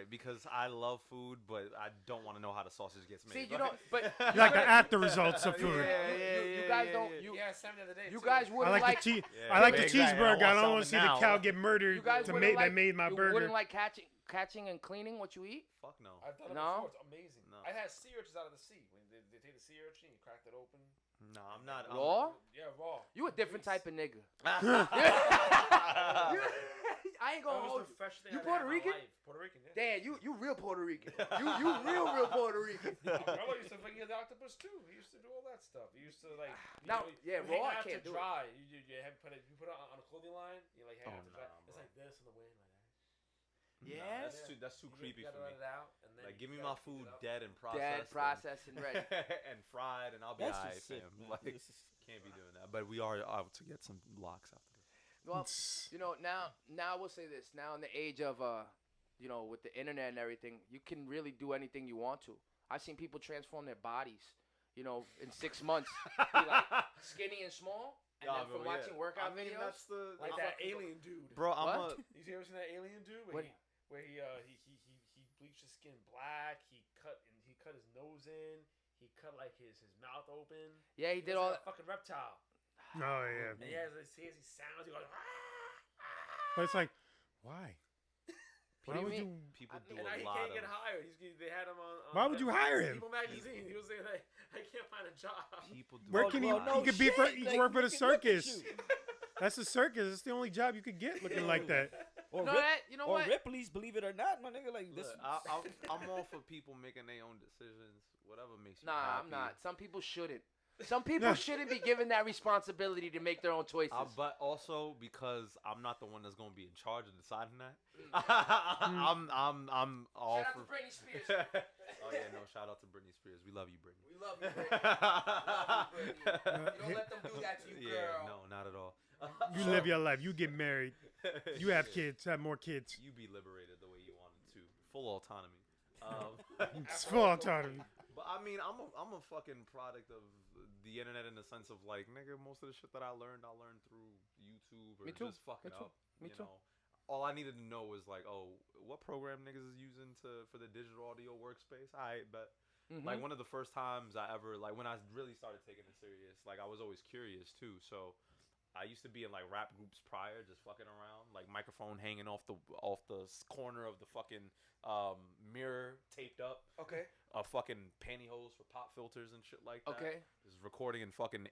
right? Because I love food, but I don't want to know how the sausage gets made. See, you don't. But You like the after results of food. you guys don't. You Sam the other day. you too. guys I wouldn't like the cheese. I like the exactly. cheeseburger. I I don't want want to see the something cow now. get murdered You guys to wouldn't make like, that made my you burger. wouldn't like catching and cleaning what you eat. Fuck no. I've done it No? before. It's amazing. No. I had sea urchins out of the sea. When they take the sea urchin, you cracked it open. No, I'm not. Raw? Yeah, raw. You a different type of nigga. I ain't That gonna was hold the freshest thing you I've had Puerto in my Rican? life. Puerto Rican, yeah. Damn, you real Puerto Rican. You real Puerto Rican. My brother used to fucking get the octopus too. He used to do all that stuff. He used to like. Now, yeah, you hang raw, I out can't to do it. dry. You put it on a clothing line. You like hang out to dry. nah, It's bro. like this in the wind, like that. Yeah. That's too creepy You for gotta me. let it out, and then Like, you give me gotta my heat food it up. dead and Dead, processed, processed, and ready. and fried, and I'll be That's alright, just sick, fam. man. Like, can't be doing that. But we are out to get some locks after this. Well, you know, now I will say this. Now in the age of you know, with the internet and everything, you can really do anything you want to. I've seen people transform their bodies, you know, in 6 months, be like skinny and small, and then from watching workout videos, That's the Like that alien dude. bro. I'm What? a You ever seen that alien dude? What? Where he bleached his skin black. He cut his nose in. He cut like his mouth open. yeah, he did looks all. like a fucking reptile. Oh yeah. And he has these sounds. He goes. But it's like, why? What do you mean? people do And a he lot can't of. get hired. They had him on. Why would you hire him? People magazine. He was saying like, I can't find a job. People do. Where a can he? lot. no He could be for. shit, He like, could work for the look at you. circus. That's a circus. It's the only job you could get looking like that. Or, No, Rip- that, you know or what? Ripley's, believe it or not, my nigga. Like this. Look, I'm all for people making their own decisions. Whatever makes you Nah, happy. I'm not. Some people shouldn't. Some people shouldn't be given that responsibility to make their own choices. But also because I'm not the one that's gonna be in charge of deciding that. I'm all Shout out for. to Britney Spears. Oh yeah, no, shout out to Britney Spears. We love you, Britney. We love you, Britney. Love you, Britney. You don't let them do that to you, girl. Yeah, no, not at all. You live your life. You get married. You have kids. Have more kids. You be liberated the way you wanted to. Full autonomy. It's full autonomy. But I mean, I'm a fucking product of the internet in the sense of like, nigga, most of the shit that I learned through YouTube or Me too. just fucking Me too. up. Me you too. know. All I needed to know was like, oh, what program niggas is using for the digital audio workspace? But like one of the first times I ever like when I really started taking it serious, like I was always curious too. So I used to be in like rap groups prior, just fucking around, like microphone hanging off the corner of the fucking mirror taped up. Okay. Fucking pantyhose for pop filters and shit like that. Okay. Just recording in fucking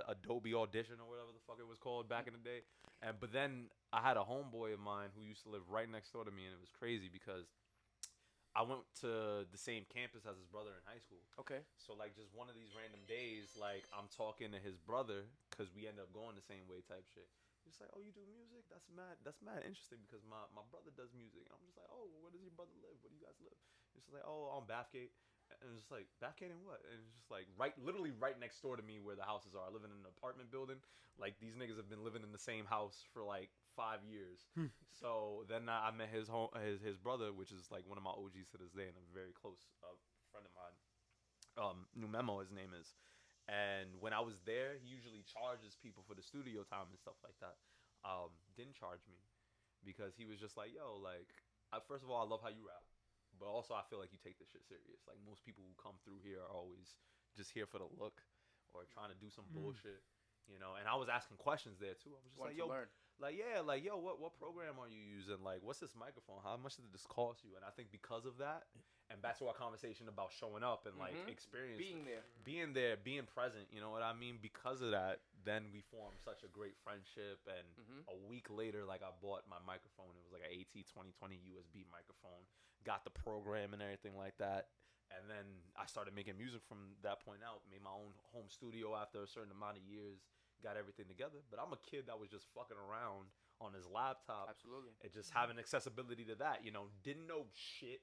Adobe Audition or whatever the fuck it was called back in the day. But then I had a homeboy of mine who used to live right next door to me, and it was crazy because I went to the same campus as his brother in high school. Okay. So like just one of these random days, like I'm talking to his brother because we end up going the same way type shit. He's like, oh, you do music? That's mad interesting because my brother does music. And I'm just like, oh, well, where does your brother live? Where do you guys live? He's just like, oh, on Bathgate. And it's just like, Bathgate and what? And it's just like literally right next door to me where the houses are. I live in an apartment building. Like these niggas have been living in the same house for like 5 years. So then I met his brother, which is like one of my OGs to this day and a very close friend of mine. New Memo, his name is. And when I was there, he usually charges people for the studio time and stuff like that. Didn't charge me because he was just like, yo, like, first of all, I love how you rap. But also, I feel like you take this shit serious. Like, most people who come through here are always just here for the look or trying to do some bullshit, you know? And I was asking questions there, too. I was just like, yo, what program are you using? Like, what's this microphone? How much did this cost you? And I think because of that, and back to our conversation about showing up and, like, experience. Being there, being present, you know what I mean? Because of that, then we formed such a great friendship. And a week later, like, I bought my microphone. It was like an AT2020 USB microphone. Got the program and everything like that. And then I started making music from that point out. Made my own home studio after a certain amount of years. Got everything together. But I'm a kid that was just fucking around on his laptop. Absolutely. And just having accessibility to that, you know. Didn't know shit.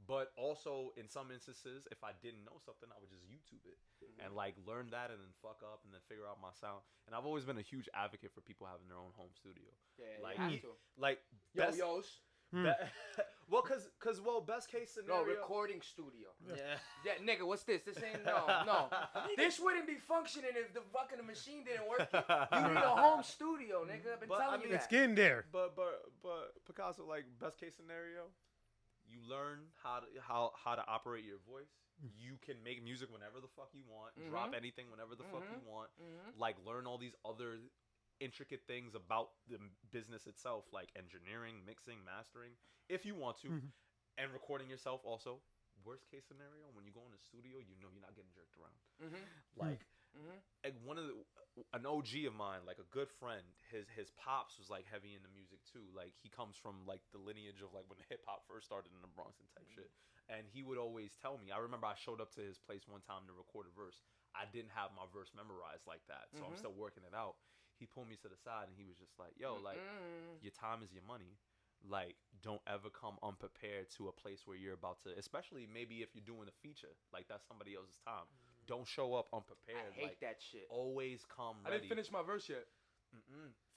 But also, in some instances, if I didn't know something, I would just YouTube it and like learn that and then fuck up and then figure out my sound. And I've always been a huge advocate for people having their own home studio. Yeah, like, you have to. Like best, best case scenario. No, recording studio. Yeah. Yeah, nigga, what's this? This ain't no. This wouldn't be functioning if the fucking machine didn't work. You need a home studio, nigga. I've been telling you that. It's getting there. But Picasso, like best case scenario, you learn how to operate your voice, you can make music whenever the fuck you want, drop anything whenever the fuck you want, like learn all these other intricate things about the business itself, like engineering, mixing, mastering, if you want to, and recording yourself also. Worst case scenario, when you go in the studio, you know you're not getting jerked around. Like one of an OG of mine, like a good friend, his pops was like heavy into music too. Like he comes from like the lineage of like when hip hop first started in the Bronx and type shit. And he would always tell me. I remember I showed up to his place one time to record a verse. I didn't have my verse memorized like that, so I'm still working it out. He pulled me to the side and he was just like, "Yo, like your time is your money. Like, don't ever come unprepared to a place where you're about to, especially maybe if you're doing a feature, like that's somebody else's time. Don't show up unprepared. I hate like, that shit. Always come I ready. didn't finish my verse yet.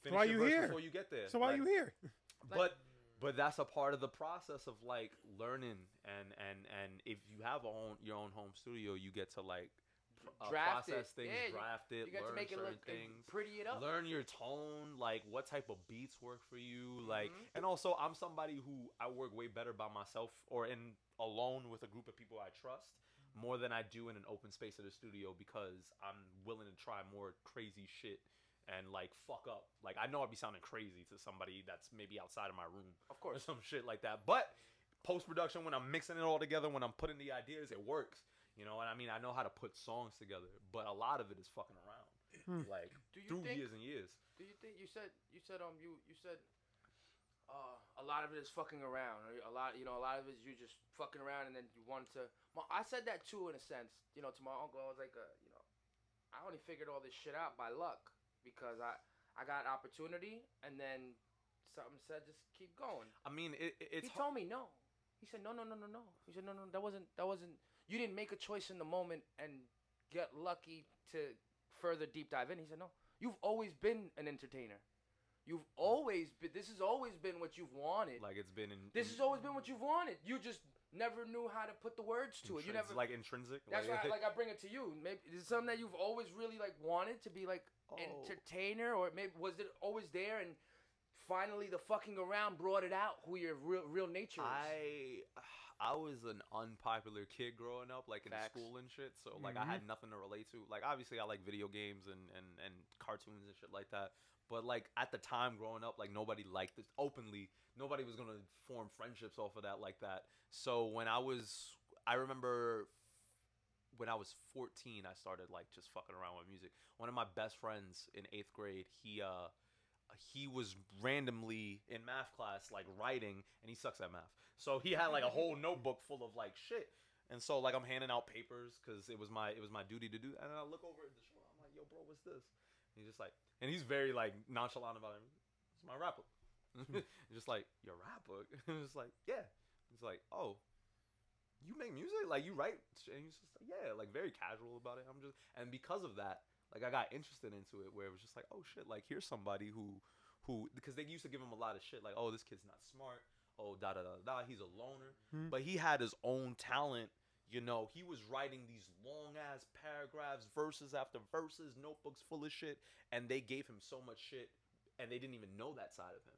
Finish why your you verse here? before you get there. So why like, you here? But that's a part of the process of like learning, and if you have your own home studio, you get to like Draft process it. things, Yeah, draft it, You got to learn make it certain look things, pretty it up. learn your tone, like what type of beats work for you, like, and also I'm somebody who I work way better by myself or in alone with a group of people I trust more than I do in an open space of the studio, because I'm willing to try more crazy shit and like fuck up. Like I know I'd be sounding crazy to somebody that's maybe outside of my room, Of course. or some shit like that. But post production, when I'm mixing it all together, when I'm putting the ideas, it works. You know what I mean? I know how to put songs together, but a lot of it is fucking around, like through years and years. Do you think you said a lot of it is fucking around. A lot of it is you just fucking around, and then you wanted to. I said that too in a sense. To my uncle, I was like, I only figured all this shit out by luck because I got opportunity, and then something said just keep going. I mean, it's. He told me no. He said no. He said no. That wasn't. You didn't make a choice in the moment and get lucky to further deep dive in. He said no. You've always been an entertainer. You've always been. This has always been what you've wanted. Like it's been in. This has always been what you've wanted. You just never knew how to put the words to it. You never like intrinsic. That's why I bring it to you. Maybe is it something that you've always really like wanted to be like entertainer, or maybe was it always there and finally the fucking around brought it out who your real nature is? I was an unpopular kid growing up, like in school and shit. So like I had nothing to relate to. Like obviously I like video games and cartoons and shit like that. But like at the time growing up, like nobody liked this openly. Nobody was gonna form friendships off of that like that. So I remember when I was 14, I started like just fucking around with music. One of my best friends in 8th grade, he was randomly in math class like writing, and he sucks at math. So he had like a whole notebook full of like shit. And so like I'm handing out papers because it was my duty to do that. And I look over at the show, I'm like, "Yo, bro, what's this?" And he's just like, and he's very like nonchalant about it. It's my rap book. Just like, your rap book? And it's like, yeah. It's like, oh, you make music? Like you write? And he's just like, yeah, like very casual about it. And because of that, like I got interested into it, where it was just like, oh shit, like here's somebody who because they used to give him a lot of shit, like, oh, this kid's not smart, oh, he's a loner. But he had his own talent. He was writing these long ass paragraphs, verses after verses, notebooks full of shit, and they gave him so much shit, and they didn't even know that side of him.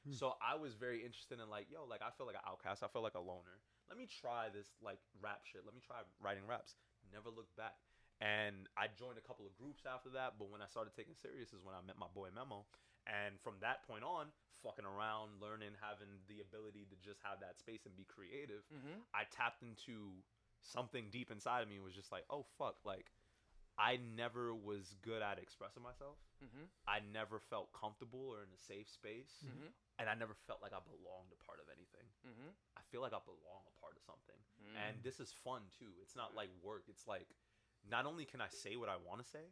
So I was very interested in like, yo, like I feel like an outcast, I feel like a loner. Let me try this like rap shit. Let me try writing raps. Never looked back. And I joined a couple of groups after that, but when I started taking serious is when I met my boy Memo. And from that point on, fucking around, learning, having the ability to just have that space and be creative, I tapped into something deep inside of me and was just like, oh, fuck, like, I never was good at expressing myself. I never felt comfortable or in a safe space. And I never felt like I belonged a part of anything. I feel like I belong a part of something. And this is fun, too. It's not like work. It's like, not only can I say what I want to say,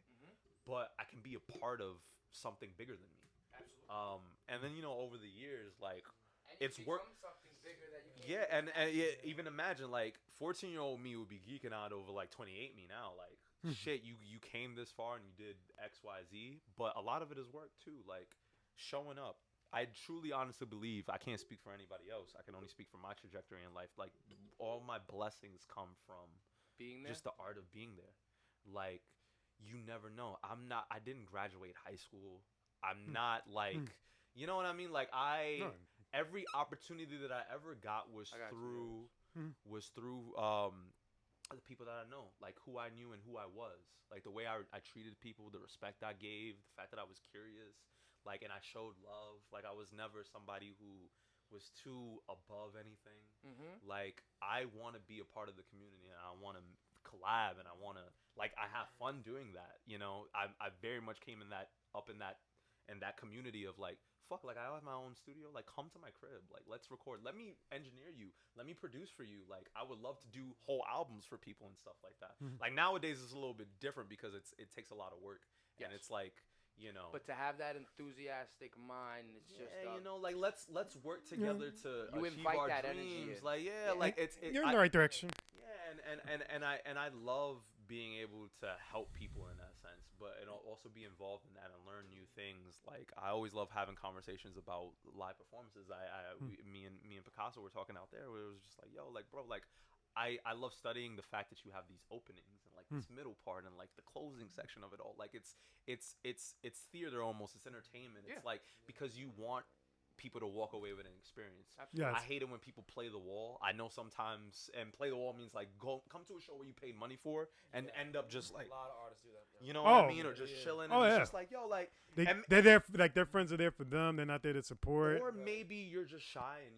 but I can be a part of something bigger than me. Absolutely. And then, over the years, like, And it's work. Something bigger that you can't Even imagine, like, 14-year-old me would be geeking out over, like, 28 me now. Like, shit, you came this far and you did X, Y, Z. But a lot of it is work, too. Like, showing up. I truly, honestly believe, I can't speak for anybody else. I can only speak for my trajectory in life. Like, all my blessings come from being there. Just the art of being there. Like, you never know. I didn't graduate high school. I'm not like, you know what I mean? Like every opportunity that I ever got was through was through the people that I know, like who I knew and who I was, like the way I treated people, the respect I gave, the fact that I was curious, like, and I showed love. Like I was never somebody who was too above anything. Like I want to be a part of the community, and I want to collab, and I want to, like, I have fun doing that. You know, I very much came in that community of like, fuck, like I have my own studio, like come to my crib, like let's record, let me engineer you, let me produce for you. Like I would love to do whole albums for people and stuff like that. Like nowadays it's a little bit different because it takes a lot of work. And it's like, you know, but to have that enthusiastic mind, it's just you know, like let's work together to you achieve invite our that dreams. energy in. Like like You're in the right direction. and I love being able to help people in that sense, but and also be involved in that and learn new things. Like I always love having conversations about live performances. Me and Picasso were talking out there where it was just like, yo, like bro, like I love studying the fact that you have these openings and like this middle part and like the closing section of it all. Like it's theater almost. It's entertainment. It's like because you want people to walk away with an experience. Yes. I hate it when people play the wall. I know sometimes, and play the wall means like come to a show where you paid money for and end up just like, A lot of artists do that. you know what I mean, or just chilling. And it's just like, yo, like they're there like their friends are there for them. They're not there to support. or maybe you're just shy and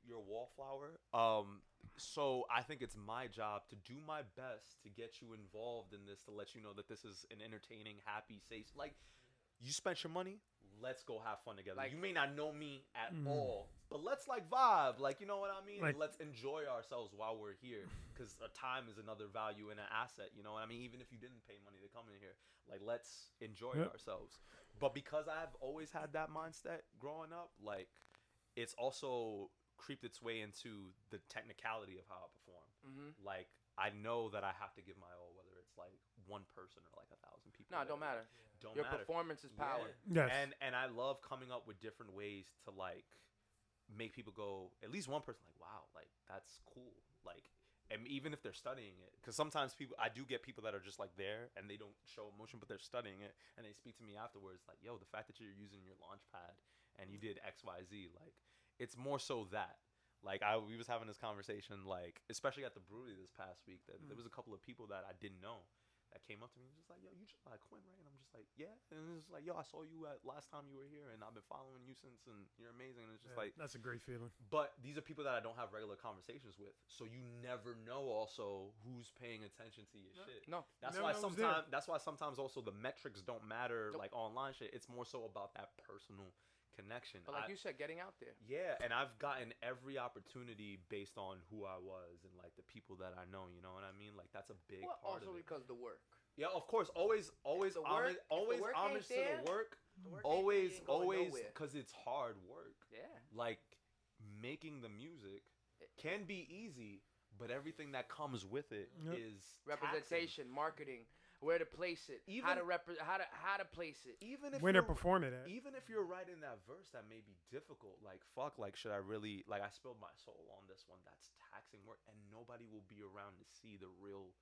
you're a wallflower. So I think it's my job to do my best to get you involved in this, to let you know that this is an entertaining, happy, safe. Like you spent your money. Let's go have fun together. Like, you may not know me at all, but let's like vibe. Like, you know what I mean? Like, let's enjoy ourselves while we're here, because time is another value and an asset. You know what I mean? Even if you didn't pay money to come in here, like let's enjoy ourselves. But because I've always had that mindset growing up, like it's also creeped its way into the technicality of how I perform. Like I know that I have to give my all, whether it's like one person or like 1,000 people. No, it don't matter. Your performance is power. Yes. And I love coming up with different ways to like make people go, at least one person like, wow, like that's cool. Like, and even if they're studying it, because sometimes I do get people that are just like there and they don't show emotion, but they're studying it, and they speak to me afterwards like, yo, the fact that you're using your launch pad and you did XYZ, like it's more so that. Like we was having this conversation, like especially at the brewery this past week, that there was a couple of people that I didn't know that came up to me and just like, yo, you July Quin, right? And I'm just like, yeah. And it's like, yo, I saw you at last time you were here, and I've been following you since, and you're amazing. And it's just like, that's a great feeling. But these are people that I don't have regular conversations with, so you never know also who's paying attention to your shit. No, that's never why know who's sometimes also the metrics don't matter, like online shit. It's more so about that personal connection. But like you said, getting out there. Yeah, and I've gotten every opportunity based on who I was and like the people that I know. You know what I mean? Like that's a big part also of it. because the work. Yeah, of course. Always homage to the work. Always, because it's hard work. Yeah. Like making the music can be easy, but everything that comes with it is representation, taxing. Marketing. Where to place it, how to place it, even if when to perform it at. Even if you're writing that verse, that may be difficult. Like fuck, like should I really, like I spilled my soul on this one. That's taxing work, and nobody will be around to see the real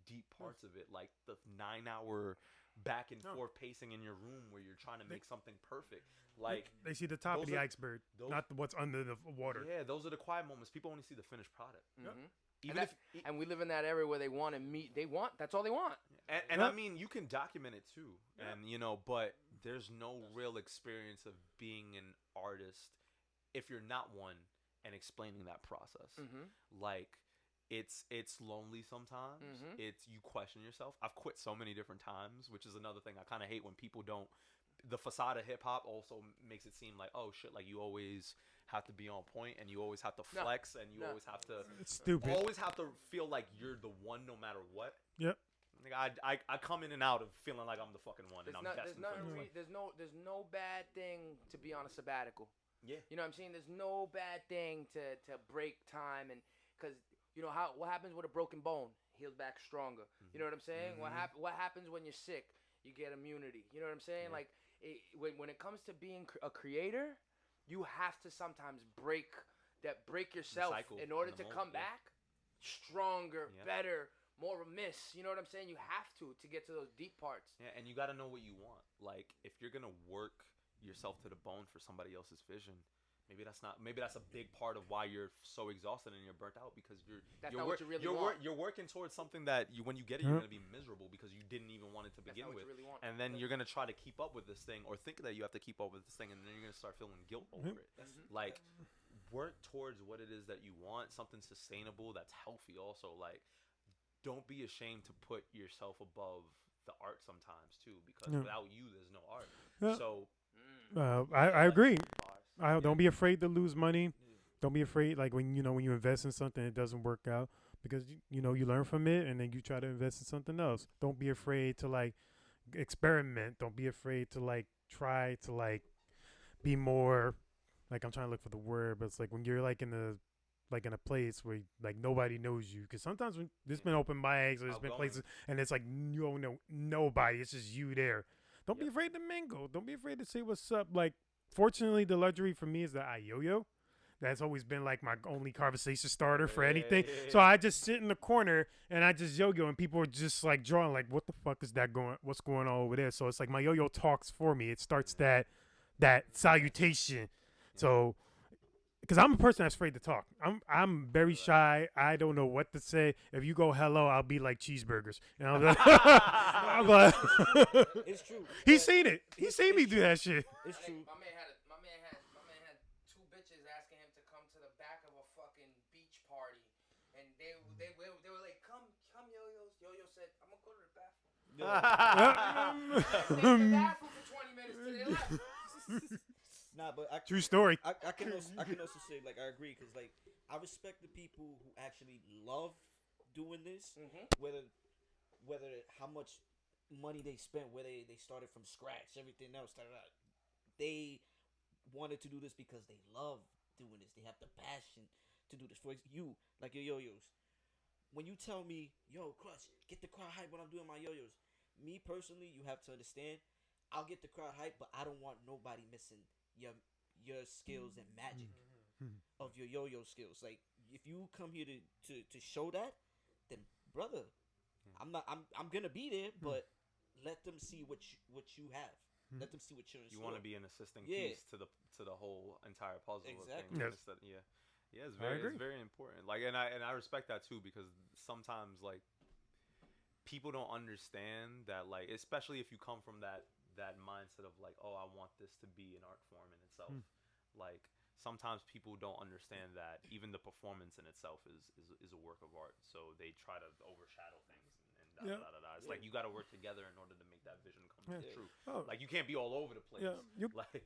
deep parts of it, like the 9-hour back and forth pacing in your room where you're trying to make something perfect. Like they see the top of the iceberg, not what's under the water. Yeah, those are the quiet moments. People only see the finished product. And we live in that area where they want to meet. That's all they want. And I mean, you can document it too, and you know, but there's no real experience of being an artist if you're not one and explaining that process. Like, it's lonely sometimes. It's you question yourself. I've quit so many different times, which is another thing I kind of hate when people don't. The facade of hip hop also makes it seem like, oh shit, like you always have to be on point and you always have to flex and you always have to. It's stupid. Always have to feel like you're the one no matter what. Yep. Like I come in and out of feeling like I'm the fucking one, and I'm destined for this. There's no bad thing to be on a sabbatical. Yeah. You know what I'm saying? There's no bad thing to break time, and because you know what happens with a broken bone, heals back stronger. You know what I'm saying? What happens when you're sick? You get immunity. You know what I'm saying? Like when it comes to being a creator, you have to sometimes break yourself in order to come back stronger, better, more remiss. You know what I'm saying? You have to get to those deep parts. Yeah, and you got to know what you want. Like, if you're going to work yourself to the bone for somebody else's vision, maybe that's not. Maybe that's a big part of why you're so exhausted and you're burnt out because That's not what you really want. you're working towards something that when you get it, you're gonna be miserable because you didn't even want it to begin with, Really want. and then you're gonna try to keep up with this thing or think that you have to keep up with this thing, and then you're gonna start feeling guilt over it. Like, work towards what it is that you want, something sustainable that's healthy. Also, like, don't be ashamed to put yourself above the art sometimes too, because without you, there's no art. Yeah. So. I agree. Don't be afraid to lose money. Don't be afraid, like when you invest in something, it doesn't work out because you learn from it, and then you try to invest in something else. Don't be afraid to like experiment. Don't be afraid to like try to like be more. Like I'm trying to look for the word, but it's like when you're like in a place where like nobody knows you, because sometimes when there's been open mics or there's been places and it's like you don't know nobody, it's just you there. Don't be afraid to mingle. Don't be afraid to say what's up. Like, fortunately, the luxury for me is that I yo-yo. That's always been like my only conversation starter for anything. So I just sit in the corner and I just yo-yo, and people are just like drawing like, what the fuck is that going? What's going on over there? So it's like my yo-yo talks for me. It starts that salutation. So. Because I'm a person that's afraid to talk. I'm very shy. I don't know what to say. If you go hello, I'll be like cheeseburgers. And I'm like, It's true. He's seen it. He seen me do that shit. It's true. My man had two bitches asking him to come to the back of a fucking beach party, and they were like, come yo-yos. Yo-yo said, I'm gonna go to the bathroom. Stayed in the bathroom for 20 minutes till they left. Nah, but True story. I can also say, like, I agree, because like I respect the people who actually love doing this, whether how much money they spent, where they started from scratch, everything else started out. They wanted to do this because they love doing this. They have the passion to do this. For you, like your yo-yos. When you tell me, yo, Clutch, get the crowd hype when I'm doing my yo-yos. Me personally, you have to understand, I'll get the crowd hype, but I don't want nobody missing your skills and magic of your yo-yo skills. Like, if you come here to show that, then brother, I'm gonna be there, but let them see what you have. Let them see what you're in. You want to be an assisting piece to the whole entire puzzle. Exactly. Of things. Yes. It's very important. Like, and I respect that too, because sometimes like people don't understand that, like, especially if you come from that mindset of like, oh, I want this to be an art form in itself. Like, sometimes people don't understand that even the performance in itself is a work of art. So they try to overshadow things and It's like you got to work together in order to make that vision come true. Like, you can't be all over the place.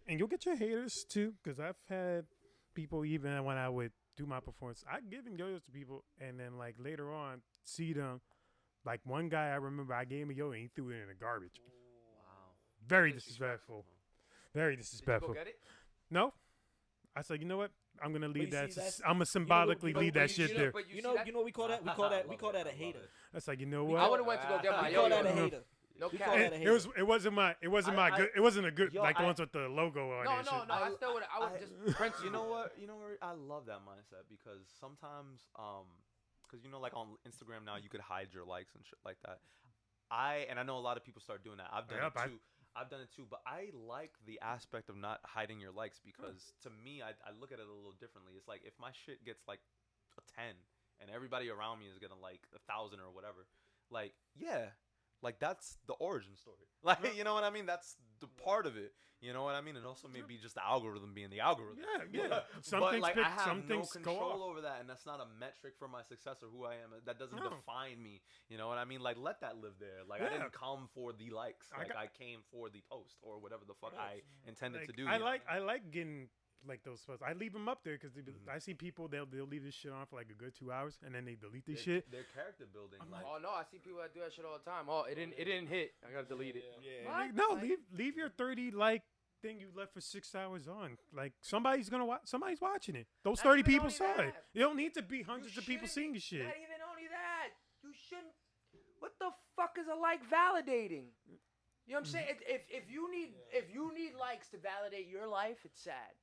And you'll get your haters too, because I've had people, even when I would do my performance, I'd give yo-yos to people, and then like later on see them. Like, one guy I remember, I gave him a yo and he threw it in the garbage. Very disrespectful. Very disrespectful. Did you go get it? No. I said, you know what? I'm gonna leave that. I'm gonna symbolically leave that shit there. You know what we call that? We call that a hater. That's like, you know what? I would have went to go get my We call yo-yo. that a hater. No cap. It wasn't a good like the ones with the logo on it. No. I still would. I would just print. You know what? I love that mindset, because sometimes, because like on Instagram now you could hide your likes and shit like that. I know a lot of people start doing that. I've done it too. I've done it too, but I like the aspect of not hiding your likes, because to me, I look at it a little differently. It's like, if my shit gets like a 10 and everybody around me is gonna like 1,000 or whatever, like, yeah, like, that's the origin story. Like, you know what I mean? That's the part of it. You know what I mean? And also maybe just the algorithm being the algorithm. Yeah. But like, I have no control over that, and that's not a metric for my success or who I am. That doesn't define me. You know what I mean? Like, let that live there. Like, I didn't come for the likes. Like, I came for the post or whatever the fuck I intended to do. I like getting like those posts. I leave them up there because I see people, they'll leave this shit on for like a good 2 hours, and then they delete this shit. They're character building. Like, oh no, I see people that do that shit all the time. Oh, it didn't hit. I gotta delete it. Yeah. No, leave your 30 like thing you left for 6 hours on. Like, somebody's watching it. Those 30 people saw it. You don't need to be hundreds of people seeing your shit. Not even only that, you shouldn't. What the fuck is a like validating? You know what I'm saying? If you need likes to validate your life, it's sad.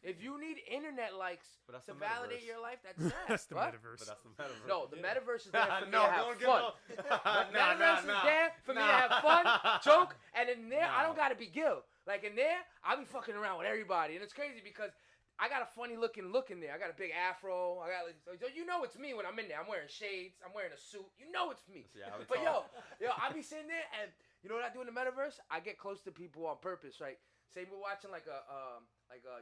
If you need internet likes to validate your life, that's sad. That's the metaverse. But that's the metaverse. No, the metaverse is there for me to have fun. The metaverse is there for me to have fun, joke, and in there, I don't gotta be Gil. Like, in there, I be fucking around with everybody, and it's crazy because I got a funny looking look in there. I got a big afro. So you know it's me when I'm in there. I'm wearing shades. I'm wearing a suit. You know it's me. Yeah, But yo, I be sitting there and you know what I do in the metaverse? I get close to people on purpose, right? Say we're watching like a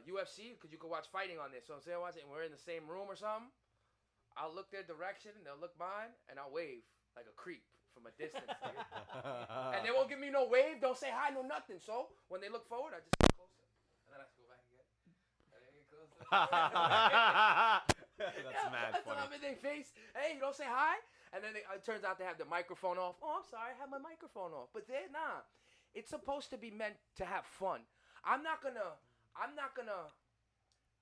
UFC because you can watch fighting on this. So I'm saying watching, we're in the same room or something. I'll look their direction and they'll look mine and I'll wave like a creep from a distance. And they won't give me no wave. Don't say hi, no nothing. So when they look forward, I just get closer and then I go back again. And I get closer. That's mad Until funny. I'm in their face. Hey, you don't say hi. And then it turns out they have the microphone off. Oh, I'm sorry, I have my microphone off. But they're nah. It's supposed to be meant to have fun. I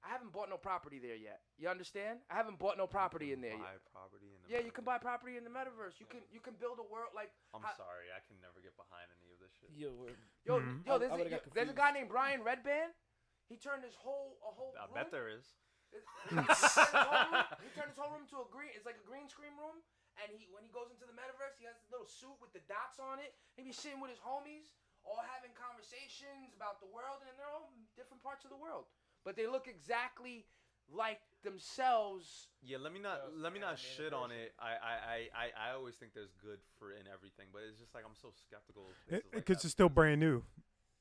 haven't bought no property there yet. You understand? I haven't bought no property in there yet. Buy property in the Yeah, you can buy property in the metaverse. You can build a world like. I'm sorry, I can never get behind any of this shit. Yo, There's a guy named Brian Redband. He turned his whole I room. bet there is. He turned his whole room to a green. It's like a green screen room. And when he goes into the metaverse, he has a little suit with the dots on it. He be sitting with his homies, all having conversations about the world, and they're all different parts of the world. But they look exactly like themselves. Yeah, let me not shit on it. I always think there's good for in everything, but it's just like I'm so skeptical. Because it's still brand new.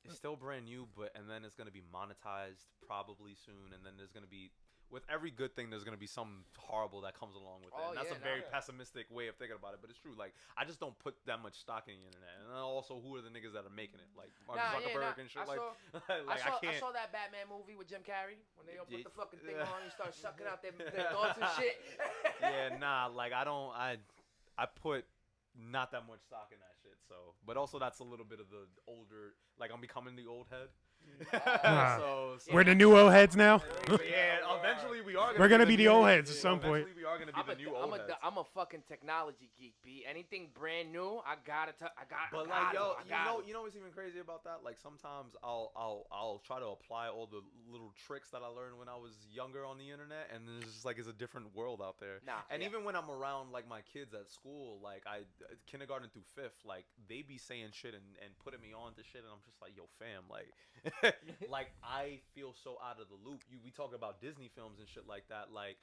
It's still brand new, and then it's gonna be monetized probably soon, and then there's gonna be. With every good thing, there's gonna be something horrible that comes along with it. And that's a very pessimistic way of thinking about it, but it's true. Like, I just don't put that much stock in the internet. And then also, who are the niggas that are making it? Like Mark Zuckerberg and shit. I can't. I saw that Batman movie with Jim Carrey when they don't put the fucking thing on, you start sucking out their thoughts and shit. Yeah, nah. Like I put not that much stock in that shit. So, but also that's a little bit of the older. Like I'm becoming the old head. We're the new old heads now. Yeah, eventually we are. We're gonna be the old heads at some point. Eventually we are gonna be the new old heads. I'm a fucking technology geek, B. Anything brand new, I gotta. But you know what's even crazy about that? Like sometimes I'll try to apply all the little tricks that I learned when I was younger on the internet, and it's just like it's a different world out there. Even when I'm around like my kids at school, like kindergarten through 5th, like they be saying shit and putting me on to shit, and I'm just like, yo, fam, like. Like I feel so out of the loop. We talk about Disney films and shit like that. Like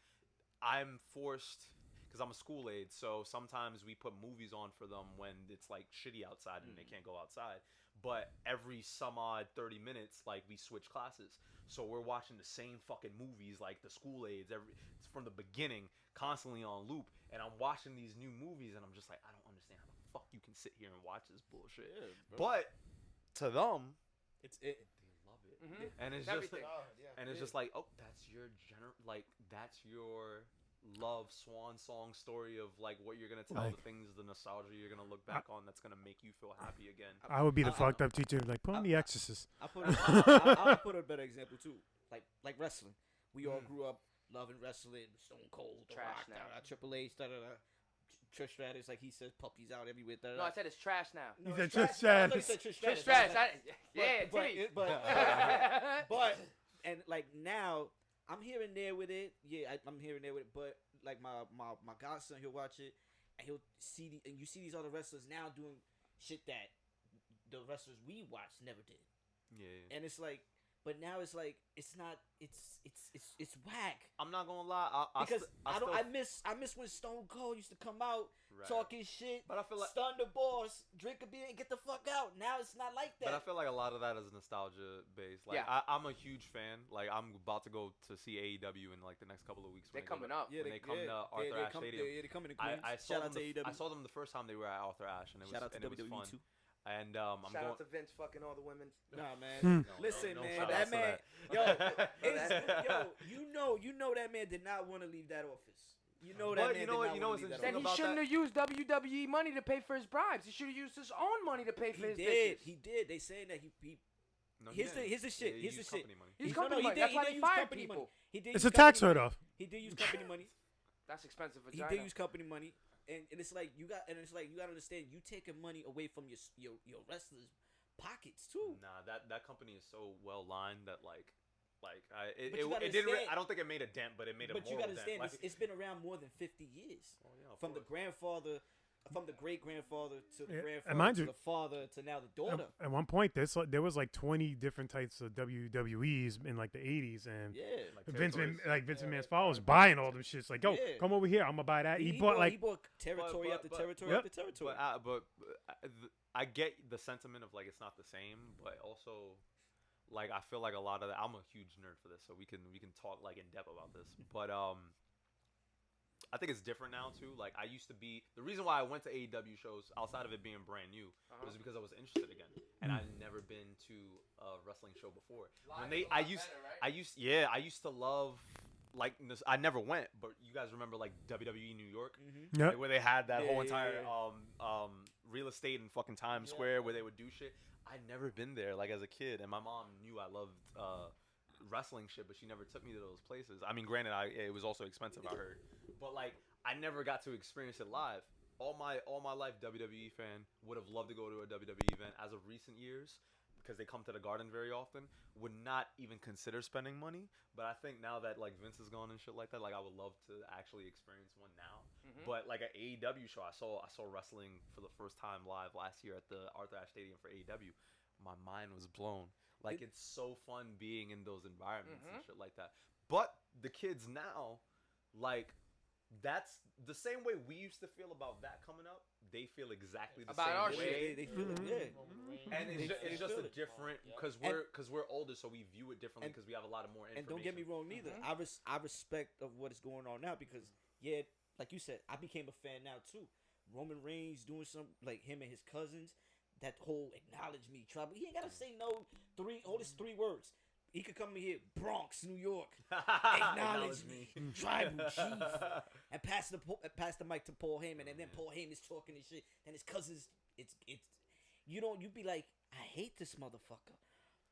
I'm forced because I'm a school aide, so sometimes we put movies on for them when it's like shitty outside and they can't go outside. But every some odd 30 minutes, like we switch classes, so we're watching the same fucking movies, like the school aides, it's from the beginning, constantly on loop. And I'm watching these new movies, and I'm just like, I don't understand how the fuck you can sit here and watch this bullshit. Yeah, but to them. They love it, and it's just just like, oh, that's your that's your love swan song story of like what you're gonna tell the things, the nostalgia you're gonna look back on that's gonna make you feel happy again. I would be the fucked up teacher, like put on The Exorcist. I'll put a better example too, like wrestling. We all grew up loving wrestling, Stone Cold, trash Rock, now, Triple H, Trish Stratus, like he says, puppies out everywhere. No, I said it's trash now. He said Trish Stratus. I said Trish Stratus. But and like now, I'm here and there with it. Yeah, I'm here and there with it. But like my godson, he'll watch it, and he'll see and you see these other wrestlers now doing shit that the wrestlers we watched never did. Yeah. And it's like. But now it's like it's not. It's whack. I'm not gonna lie. I miss when Stone Cold used to come out talking shit. But I feel like stun the boss, drink a beer, and get the fuck out. Now it's not like that. But I feel like a lot of that is nostalgia based. Like I'm a huge fan. Like I'm about to go to see AEW in like the next couple of weeks. They're coming up. Yeah, they come to Arthur Ashe Stadium. Yeah, they coming to Queens. Shout out to AEW. I saw them the first time they were at Arthur Ashe, and it was fun. too. And shout out to Vince fucking all the women. Nah, man. Listen, man, that man, yo, you know that man did not want to leave that office. You know that man did not want to leave that office. Then he shouldn't have used WWE money to pay for his bribes. He should have used his own money to pay for his bitches. He did. They saying that he here's the shit. Here's the shit. He's company money. That's why they fired people. It's a tax write-off. He did use company money. That's expensive. He did use company money. And it's like you got to understand you taking money away from your wrestlers' pockets too. Nah, that company is so well lined that like it didn't. I don't think it made a dent, but it made a moral dent. But you got to understand, it's been around more than 50 years. Oh, yeah, from the grandfather from the great grandfather to the Yeah, and grandfather mind to you- the father to now the daughter. At one point, there was like 20 different types of WWEs in like the 80s, and Yeah. Like Vince territories. McMahon's father was buying all them shits. Like, yo, Yeah. come over here, I'm gonna buy that. He He bought like territory after territory Yep. after territory. But I get the sentiment of like it's not the same, but also like I feel like a lot of that. I'm a huge nerd for this, so we can talk like in depth about this. But I think it's different now too. Like I used to be. The reason why I went to AEW shows outside of it being brand new was because I was interested again, and I'd never been to a wrestling show before. I used to love. Like I never went, but you guys remember like WWE New York, Yep. like, where they had that Yeah, whole yeah, entire yeah. real estate in fucking Times Square where they would do shit. I'd never been there like as a kid, and my mom knew I loved wrestling shit, but she never took me to those places. I mean, granted, it was also expensive, I heard, but like I never got to experience it live. All my life, WWE fan, would have loved to go to a WWE event. As of recent years, because they come to the Garden very often, would not even consider spending money. But I think now that like Vince is gone and shit like that, like I would love to actually experience one now. But like an AEW show, I saw wrestling for the first time live last year at the Arthur Ashe Stadium for AEW. My mind was blown. Like it's so fun being in those environments and shit like that. But the kids now, like that's the same way we used to feel about that coming up. They feel exactly the About our same shit. way. They feel it, yeah. And They it's just feel a it. different because we're older, so we view it differently because we have a lot of more And information. don't get me wrong neither. I respect of what is going on now because like you said, I became a fan now too. Roman Reigns doing some like him and his cousins. That whole acknowledge me trouble. He ain't gotta say no three words. He could come in here, Bronx, New York, acknowledge me, tribal chief, and pass the mic to Paul Heyman, and then Paul Heyman's talking and shit. Then his cousins, it's you be like, I hate this motherfucker,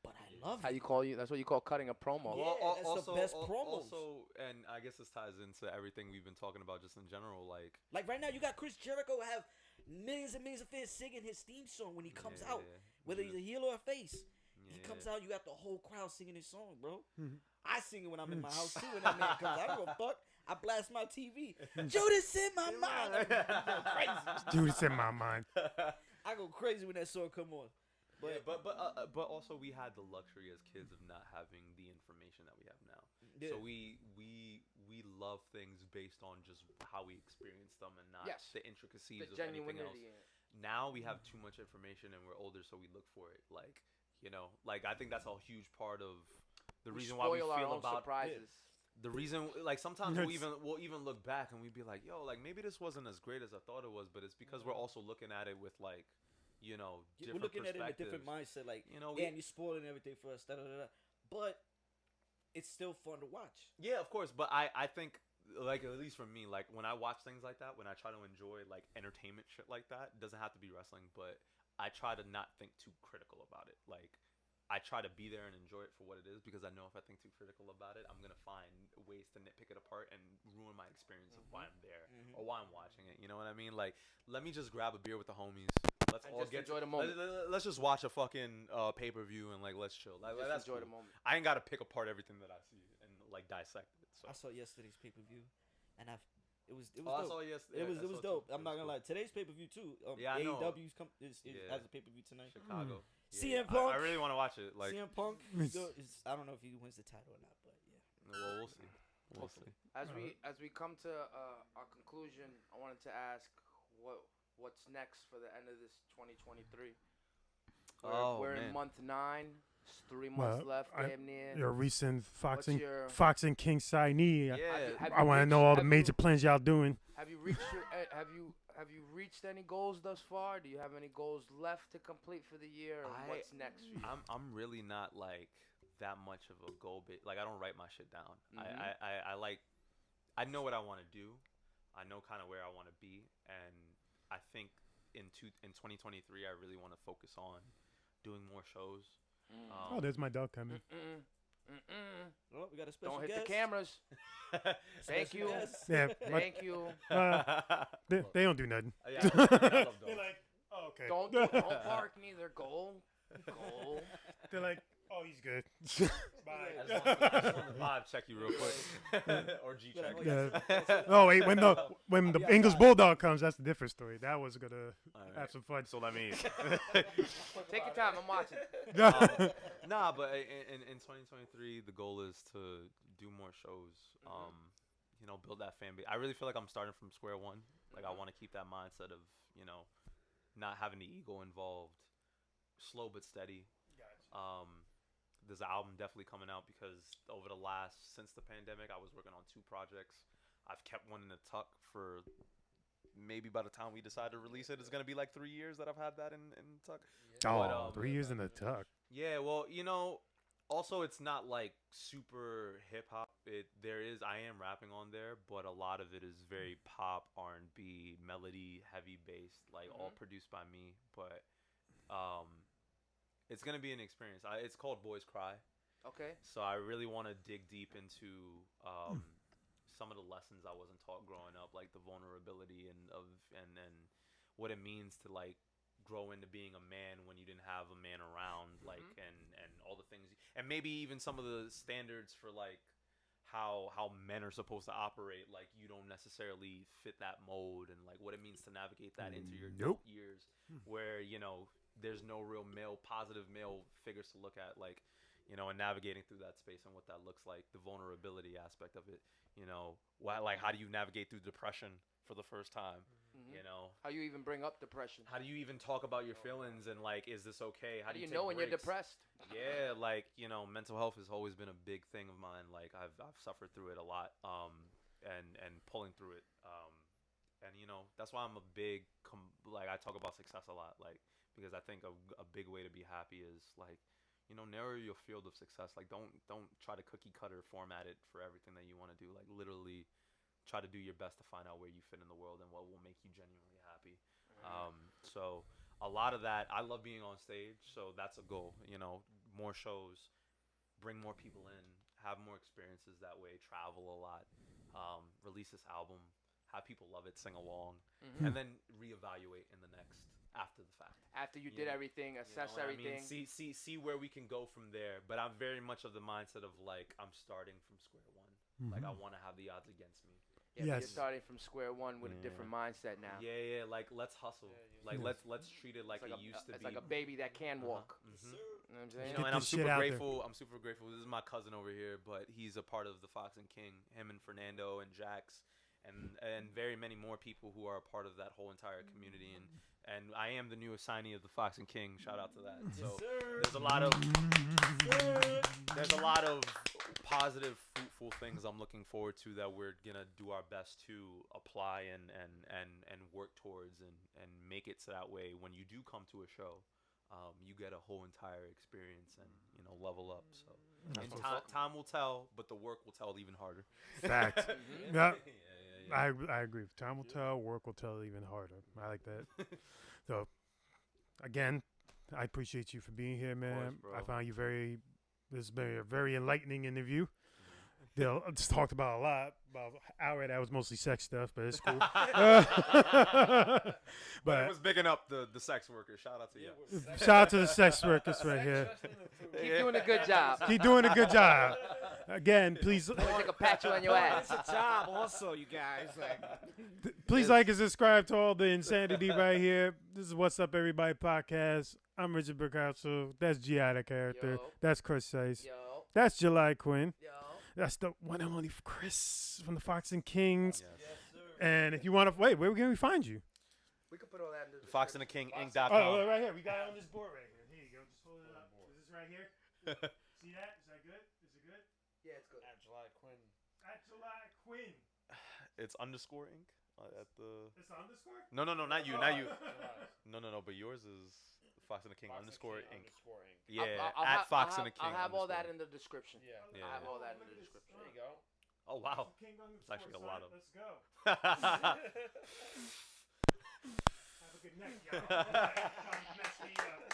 but I love How it. you call you? That's what you call cutting a promo. Yeah. That's the best promos. Also, and I guess this ties into everything we've been talking about just in general. Like right now, you got Chris Jericho have millions and millions of fans singing his theme song when he comes out, whether he's a heel or a face. He comes out, you got the whole crowd singing his song, bro. I sing it when I'm in my house too. When that man comes, I don't give a fuck. I blast my TV. Judas in my mind. I go crazy. Judas in my mind. I go crazy when that song come on. But also we had the luxury as kids of not having the information that we have now. Yeah. So we love things based on just how we experience them and not the intricacies The of anything else. genuinity in it. Now we have too much information and we're older, so we look for it. Like, you know, like I think that's a huge part of the reason why we spoil our feel own about surprises. the reason. Like sometimes Yes. we'll even look back and we'd be like, yo, like maybe this wasn't as great as I thought it was, but it's because we're also looking at it with like, you know, We're different looking at it in a different perspectives. mindset. Like, You know, and you're spoiling everything for us. Da, da, da, da. But it's still fun to watch. Yeah, of course, but I think like at least for me, like when I watch things like that, when I try to enjoy like entertainment shit like that, it doesn't have to be wrestling, but I try to not think too critical about it. Like I try to be there and enjoy it for what it is because I know if I think too critical about it, I'm gonna find ways to nitpick it apart and ruin my experience of why I'm there or why I'm watching it. You know what I mean? Like let me just grab a beer with the homies. Let's And all just get enjoy the moment. Let's just watch a fucking pay-per-view and like let's chill. Like Just that's enjoy cool. the moment. I ain't gotta pick apart everything that I see and like dissect it. So I saw yesterday's pay per view, and it was Oh, I dope. saw yesterday. It was dope. I'm not gonna lie. Today's pay per view too. Yeah, I know. AEW's is Yeah. has a pay per view tonight. Chicago. CM Punk. I really want to watch it. Like, CM Punk. I don't know if he wins the title or not, but yeah. well, we'll see. We'll see. As we come to our conclusion, I wanted to ask what's next for the end of this 2023. We're in month 9. It's 3 months left, damn near. Your recent Fox What's and King signee. Yeah. I want to know all the major plans y'all doing. Have you reached your? Have you reached any goals thus far? Do you have any goals left to complete for the year? Or what's next for you? I'm really not like that much of a goal bit. Like I don't write my shit down. I know what I want to do. I know kind of where I want to be, and I think in 2023 I really want to focus on doing more shows. Oh, there's my dog coming. Oh, we got a special Don't hit guest. the cameras. Thank Special you. guest. Yeah, Thank you. they don't do nothing. Yeah, I love dogs. They're like, oh, okay. Don't bark neither. Goal. They're like, Oh, he's good. Bye. I just want to vibe check you real quick, or G check. Yeah. Oh wait, when the English Bulldog comes, that's a different story. That was gonna have some fun. So let me. Take your time. I'm watching. Nah, but in 2023, the goal is to do more shows. You know, build that fan base. I really feel like I'm starting from square one. Like I want to keep that mindset of, you know, not having the ego involved. Slow but steady. Gotcha. There's an album definitely coming out because since the pandemic, I was working on 2 projects. I've kept one in the tuck for maybe by the time we decide to release it, it's going to be like 3 years that I've had that in tuck. Oh, But, 3 years in the tuck. Yeah, well, you know, also it's not like super hip hop. I am rapping on there, but a lot of it is very pop, R&B, melody, heavy based, like all produced by me. But it's gonna be an experience. It's called Boys Cry. Okay. So I really want to dig deep into some of the lessons I wasn't taught growing up, like the vulnerability and what it means to like grow into being a man when you didn't have a man around, like and all the things, and maybe even some of the standards for like how men are supposed to operate. Like you don't necessarily fit that mold, and like what it means to navigate that into your adult years, where you know there's no real positive male figures to look at, like, you know, and navigating through that space and what that looks like, the vulnerability aspect of it, you know, like how do you navigate through depression for the first time, you know? How you even bring up depression? How do you even talk about your feelings and like, is this okay? How do you take know when breaks? you're depressed? Yeah, like, you know, mental health has always been a big thing of mine. Like I've suffered through it a lot, and pulling through it, and you know that's why I'm a big like I talk about success a lot, like because I think a big way to be happy is like, you know, narrow your field of success. Like don't try to cookie cutter format it for everything that you want to do. Like literally try to do your best to find out where you fit in the world and what will make you genuinely happy. So a lot of that, I love being on stage, so that's a goal. You know, more shows, bring more people in, have more experiences that way, travel a lot, release this album, have people love it, sing along, and then reevaluate in the next after the fact. After you did everything, assess everything. I mean? See where we can go from there. But I'm very much of the mindset of like I'm starting from square one. Like I want to have the odds against me. Yeah, you're starting from square one with a different mindset now. Yeah. Like let's hustle. Like let's treat it like it used to be. It's like a baby that can walk. You know what I'm saying? know, and I'm super grateful. I'm super grateful. This is my cousin over here, but he's a part of the Fox and King. Him and Fernando and Jax. And very many more people who are a part of that whole entire community, and I am the new assignee of the Fox and King. Shout out to that. So there's a lot of positive, fruitful things I'm looking forward to that we're gonna do our best to apply and work towards and make it so that way when you do come to a show, you get a whole entire experience and you know level up. So and time will tell, but the work will tell even harder. Fact. Yeah. I agree. Time will tell. Work will tell even harder. I like that. So, again, I appreciate you for being here, man. Of course, I found you this has been a very enlightening interview. They'll just talked about a lot. About an hour that was mostly sex stuff, but it's cool. But it was bigging up the sex workers. Shout out to you. Shout out to the sex workers right here. Keep doing a good job. Keep doing a good job. Again, please. Take a pat you on your ass. It's a job, also, you guys. Like, please like and subscribe to all the insanity right here. This is What's Up, Everybody podcast. I'm Richard Burkhouse. That's G.I. the character. Yo. That's Chris Sice. Yo. That's July Quin. Yo. That's the one and only Chris from the Fox and Kings. Yes. And if you want to, wait, where can we find you? We could put all that in the Fox and the King Inc.com. Oh, right here. We got it on this board right here. Here you go. Just hold it up. Is this right here? See that? Is that good? Is it good? Yeah, it's good. At July Quin. At July Quin. It's underscore Inc. At the. It's the underscore? No, not you. No. But yours is Fox and the King underscore Inc. Yeah, at Fox and the King. I'll have all that in the description. Yeah. I'll have all that in the description. There you go. Oh wow. King It's actually a lot of. Let's go. Have Have a good night, y'all. Mess me up.